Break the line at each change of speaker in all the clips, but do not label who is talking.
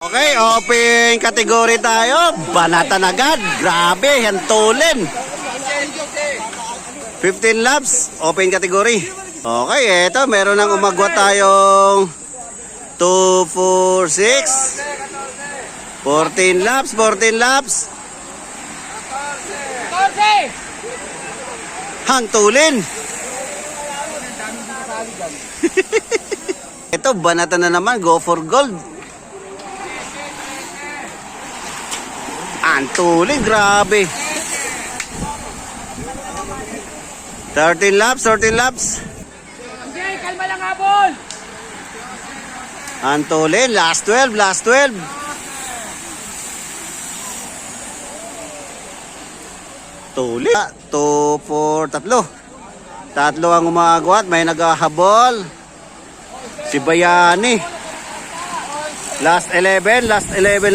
Okay, open category tayo. Banatan agad. Grabe, hantulin. 15 laps, open category. Okay, eto, meron nang umagwa tayong 2, 4, 6. 14 laps, 14 laps. Hantulin. Ito, banatan na naman. Go for gold. Hantulin, grabe. 13 laps, 13 laps.
Okay, kalma lang habol.
Hantulin, last 12, last 12. Tuli. 2, 4, tatlo. Tatlo ang umagwat, may naghahabol. Si Bayani. Last 11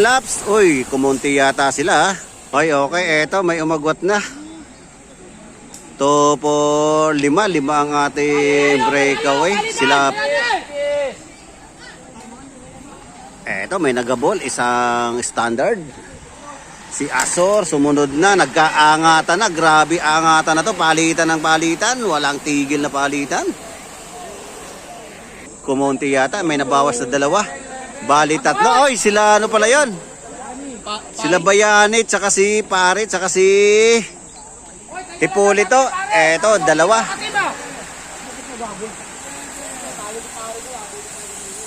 laps. Uy, kumunti yata sila. Ay, okay, eto, may umagwat na. 2, 4, 5 ang ating breakaway. Sila. Eto, may naghabol, isang standard. Si Azor, sumunod na, nagkaangatan na. Grabe angatan na to, palitan ng palitan. Walang tigil na palitan. Kumunti yata, may nabawas na dalawa. Bali tatlo. Oy, sila ano pala yon? Sila Bayani, tsaka si Pare, tsaka si Hipólito. Eto, dalawa.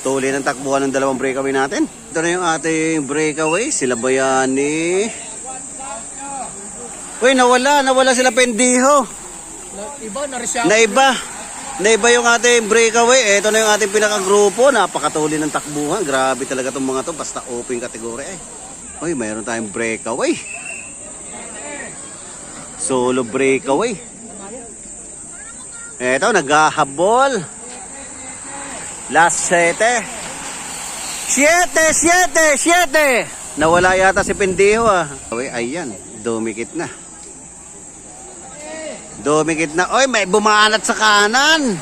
Tuloy ng takbuhan ng dalawang breakaway natin. Ito na yung ating breakaway. Sila Bayani. Uy, nawala sila Pendiho. Naiba yung ating breakaway. Ito na yung ating pinakagrupo. Napakatuloy ng takbuhan. Grabe talaga itong mga to. Basta open category eh. Uy, mayroon tayong breakaway. Solo breakaway. Ito, naghahabol. Last 7. 7. Nawala yata si Pendiho ah. Uy, ayan. Dumikit na. Oy, may bumanat sa kanan.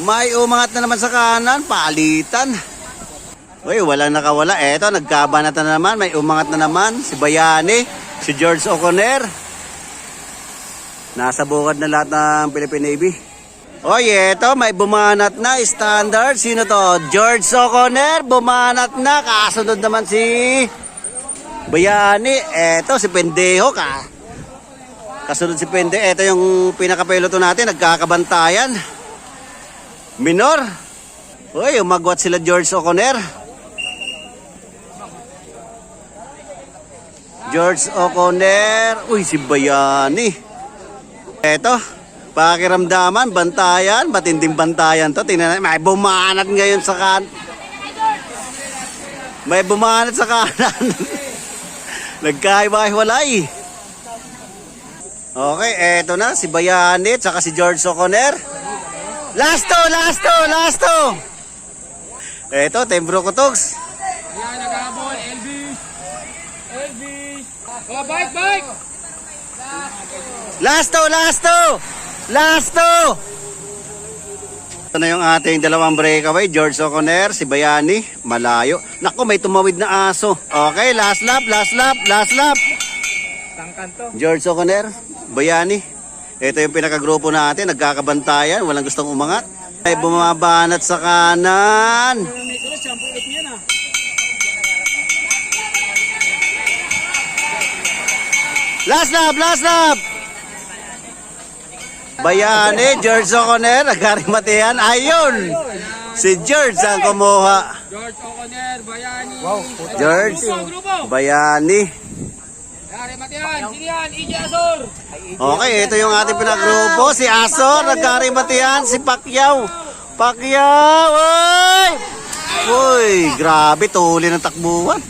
May umangat na naman sa kanan. Palitan. Uy, walang nakawala. Eto, nagkabanatan na naman. May umangat na naman. Si Bayani. Si George Oconer. Nasa bukod na lahat ng Philippine Navy. Oy, eto, may bumanat na. Standard. Sino to? George Oconer. Bumanat na. Kasunod naman si Bayani. Eto, si Pendejo ka. Kasunod si Pende. Ito yung pinakapiloto natin. Nagkakabantayan. Minor. Uy, umagwat sila George Oconer. George Oconer. Uy, si Bayani. Ito, pakiramdaman, bantayan. Matinding bantayan to. Tingnan natin. May bumanat ngayon sa kanan. May bumanat sa kanan. Nagkaiba-hiwalay. Okay, eto na, si Bayani, tsaka si George Oconer. Last to. Eto, Tembro Kutogs.
Ayan, naghabol. Elvis. Oh, bike.
Last to. Ito na yung ating dalawang breakaway, George Oconer, si Bayani, malayo. Naku, may tumawid na aso. Okay, last lap. George Oconer, Bayani. Ito yung pinakagrupo natin, nagkakabantayan, walang gustong umangat. Ay bumabanat sa kanan. Last lap. Bayani, George Oconer, nagkarimatihan. Ayun, si George ang kumuha.
George Oconer, Bayani.
George, Bayani.
Matihan, sino yan? EJ Azor.
Okay, ito yung ating pinagrupo. Si Azor, nagkarimatihan. Si Pacquiao. Uy! Uy, grabe, tuloy ng takbuhan.